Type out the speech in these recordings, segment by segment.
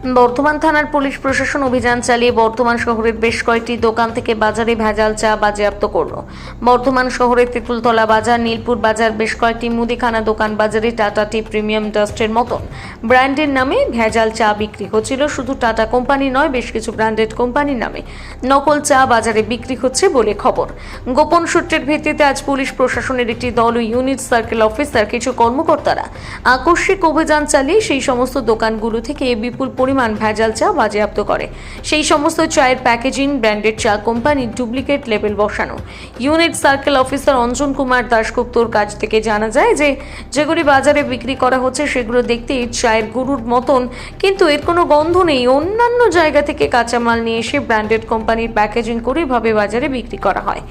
বর্ধমান থানার পুলিশ প্রশাসন অভিযান চালিয়ে বর্ধমান শহরের বেশ কয়েকটি দোকান থেকে বাজারে ভেজাল চা বাজেয়াপ্ত করল। বর্ধমান শহরের তেঁতুলতলা বাজার, নীলপুর বাজার, বেশ কয়েকটি মুদিখানা দোকান বাজারে টাটা টি প্রিমিয়াম ডাস্টের মতন ব্র্যান্ডের নামে ভেজাল চা বিক্রি হচ্ছিল। শুধু টাটা কোম্পানি নয়, বেশ কিছু ব্র্যান্ডেড কোম্পানির নামে নকল চা বাজারে বিক্রি হচ্ছে বলে খবর। গোপন সূত্রের ভিত্তিতে আজ পুলিশ প্রশাসনের একটি দল ও ইউনিট সার্কেল অফিসার কিছু কর্মকর্তারা আকস্মিক অভিযান চালিয়ে সেই সমস্ত দোকানগুলো থেকে বিপুল পরিমাণ ভেজাল চা বাজেয়াপ্ত করে। সেই সমস্ত চায়ের প্যাকেজিং ব্র্যান্ডেড চা কোম্পানির ডুপ্লিকেট লেবেল বসানো। Unit circle officer Anjan Kumar দাশগুপ্তর কাছ থেকে জানা যায় যে যেগুলি বাজারে বিক্রি করা হচ্ছে সেগুলো দেখতে চায়ের গুঁড়োর মতন, কিন্তু এর কোনো গন্ধ নেই। অন্যান্য জায়গা থেকে কাঁচামাল নিয়ে এসে ব্র্যান্ডেড কোম্পানির প্যাকেজিং করে ভাবে বাজারে বিক্রি করা হয়।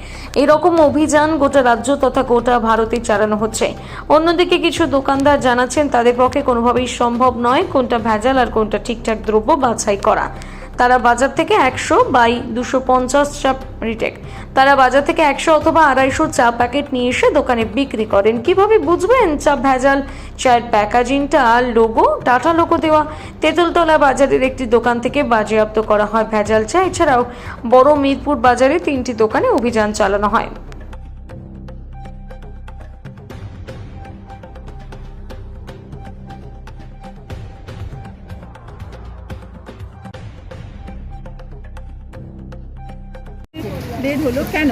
এরকম অভিযান গোটা রাজ্য তথা গোটা ভারতে চালানো হচ্ছে। অন্যদিকে কিছু দোকানদার জানাচ্ছেন তাদের পক্ষে কোনোভাবেই সম্ভব নয় কোনটা ভেজাল আর কোনটা ঠিকঠাক দ্রব্য বাছাই করা। তারা বাজার থেকে 100 বাই 250 চা রিটেক তারা বাজার থেকে 100 অথবা 250 চা প্যাকেট নিয়ে এসে দোকানে বিক্রি করেন। কিভাবে বুঝবেন চা ভেজাল? চায়ের প্যাকেজিংটা লোগো, টাটা লোগো দেওয়া। তেঁতুলতলা বাজারের একটি দোকান থেকে বাজেয়াপ্ত করা হয় ভেজাল চা। এছাড়াও বড় মিরপুর বাজারে 3টি দোকানে অভিযান চালানো হয়। রেড হলো কেন?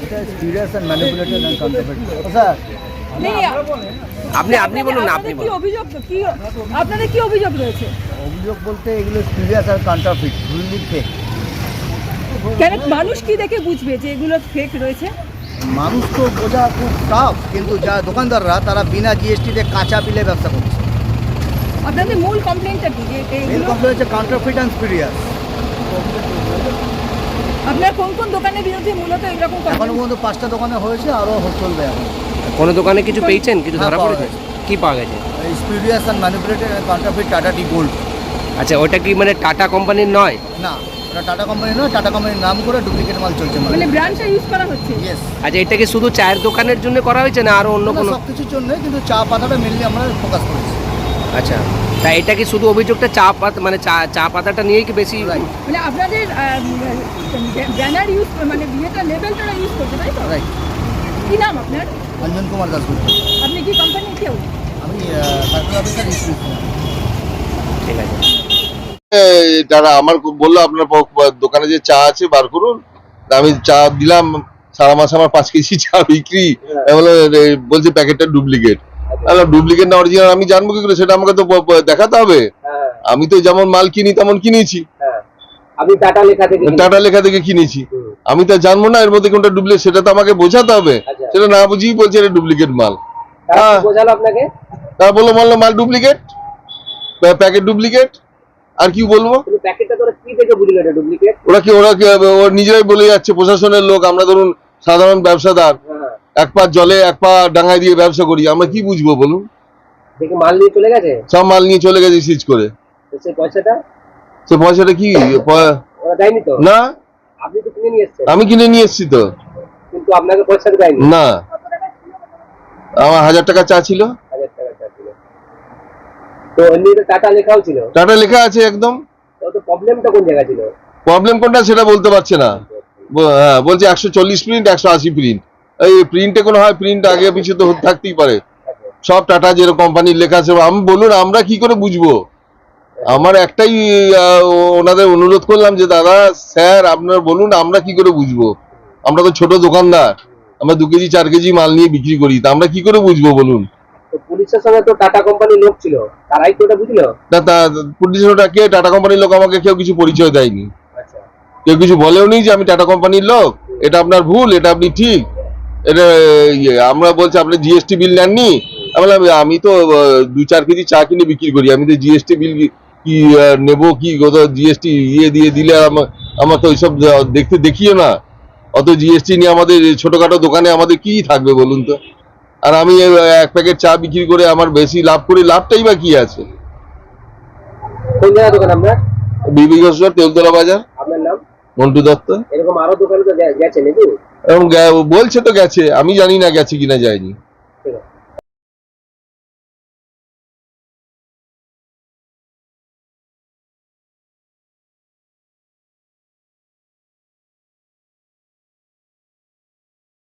এটা স্পিরিয়াস এন্ড ম্যানিপুলেটেড এন্ড কাউন্টারফেট। স্যার আপনি বলুন না, আপনি কি অভিযোগ, কি আপনাদের কি অভিযোগ রয়েছে? অভিযোগ বলতে এগুলো স্পিরিয়াস আর কাউন্টারফেট, ফুললি ফেক। কেন মানুষ কি দেখে বুঝবে যে এগুলো ফেক রয়েছে? মানুষ তো বোঝা খুব টাফ, কিন্তু যা দোকানদাররা তারা বিনা জিএসটিতে কাঁচা বিলে ব্যবসা করছে। আপনাদের মূল কমপ্লেইনটা কি? যে মেন এগুলো কমপ্লেন হচ্ছে কাউন্টারফেট এন্ড স্পিরিয়াস। আপনার কোন কোন দোকানের বিরুদ্ধে মূলত এরকম এখনো পর্যন্ত 5টা দোকানে হয়েছে, আরও চলবে এখন। কোনো দোকানে কিছু পেয়েছেন? কিছু হ্যাঁ, ধরা পাওয়া পড়েছে? গেছে। কি পাওয়া গেছে? Spurious and manipulated and counterfeit Tata tea gold. আচ্ছা, ওটা কি মানে টাটা কোম্পানির নয়? না, ওটা টাটা কোম্পানি নয়, টাটা কোম্পানির নাম করে ডুপ্লিকেট মাল চলছে। মানে ব্র্যান্ডটা ইউজ করা হচ্ছে? ইয়েস। আচ্ছা, এটা কি শুধু চায়ের দোকানের জন্য করা হয়েছে না আরো অন্য কোনো? সব কিছুর জন্য, কিন্তু চা পাতাটা মেনলি আমরা ফোকাস করেছি। আচ্ছা, তা এটা কি শুধু অভিযোগটা চা পাতা মানে চা পাতাটা নিয়েই কি বেশি? রাইট মানে আপনাদের ব্যানার ইউজ মানে বিয়েটা লেবেলটা ইউজ করতে, তাই তো? রাইট। কি নাম আপনার? অঞ্জন কুমার দাশগুপ্ত। আপনি কি কোম্পানির কেউ? আমি সার্কেল অফিসার ইস্যু। ঠিক আছে। তারা আমার বললো আপনার দোকানে যে চা আছে বার করুন। আমি চা দিলাম, সারা মাসে আমার 5 কেজি চা বিক্রি। বলছে প্যাকেটটা ডুপ্লিকেট। ডুপ্লিকেট না অরিজিনাল আমি জানবো কি করে? সেটা আমাকে তো দেখাতে হবে। আমি তো যেমন মাল কিনি তেমন কিনেছি, আমি টাটা লেখা থেকে কিনেছি। আমি তো জানবো না এর মধ্যে কোনটা ডুপ্লিকেট, সেটা তো আমাকে বোঝাতে হবে। সেটা না বুঝিয়ে বলছে এটা ডুপ্লিকেট মাল। তারা বললো মাল ডুপ্লিকেট, প্যাকেট ডুপ্লিকেট। আর কি বলবো? ওরা কি ওরা নিজেরাই বলে যাচ্ছে, প্রশাসনের লোক। আমরা ধরুন সাধারণ ব্যবসাদার, এক পা জলে এক পা ডাঙায় দিয়ে ব্যবসা করি, আমরা কি বুঝবো বলুন? মাল নিয়ে চলে গেছে, সব মাল নিয়ে চলে গেছে সিজ করে। সে পয়সাটা কি না, আমি কিনে নিয়ে এসছি তো। কিন্তু আপনাকে পয়সা দেয়নি না, আমার 1000 টাকা চা ছিল। তো এমনিতে টাটা লেখাও ছিল? টাটা লেখা আছে একদম। তো প্রবলেমটা কোন জায়গা ছিল? প্রবলেম কোনটা সেটা বলতে পারছে না। হ্যাঁ, বলছে 140 প্রিন্ট, 180 প্রিন্ট। এই প্রিন্টে কোনো হয়, প্রিন্ট আগে পিছিয়ে তো থাকতেই পারে। সব টাটা যেরকম কোম্পানির লেখা আছে। আমি বলুন আমরা কি করে বুঝবো? আমার একটাই ওনাদের অনুরোধ করলাম যে দাদা স্যার আপনার বলুন আমরা কি করে বুঝবো? আমরা তো ছোট দোকানদার, আমরা 2 কেজি 4 কেজি মাল নিয়ে বিক্রি করি, তা আমরা কি করে বুঝবো বলুন? পুলিশের সঙ্গে তো টাটা কোম্পানির লোক ছিল, তারাই তো এটা বুঝলো না। পুলিশের কে? টাটা কোম্পানির লোক আমাকে কেউ কিছু পরিচয় দেয়নি। কেউ কিছু বলেও নি যে আমি টাটা কোম্পানির লোক, এটা আপনার ভুল, এটা আপনি ঠিক। এটা আমরা বলছি আপনি জিএসটি বিল নেননি। আমি তো 2-4 কেজি চা কিনে বিক্রি করি, আমি তো জিএসটি বিল কি নেবো? কি জিএসটি দিয়ে দিলে আমাকে ওইসব দেখতে দেখিও না। অত জিএসটি নিয়ে আমাদের ছোটখাটো দোকানে আমাদের কি থাকবে বলুন তো? আর আমি 1 প্যাকেট চা বিক্রি করে আমার বেশি লাভ করি, লাভটাই বা কি আছে? কোন জায়গা দোকান আপনার? বিবিঘোষর তেলতলা বাজার। আপনার নাম? মন্টু দত্ত। এরকম আরো দোকানে তো গেছে নাকি? এবং বলছে তো গেছে, আমি জানি না গেছে কিনা যায়নি। ঠিক আছে।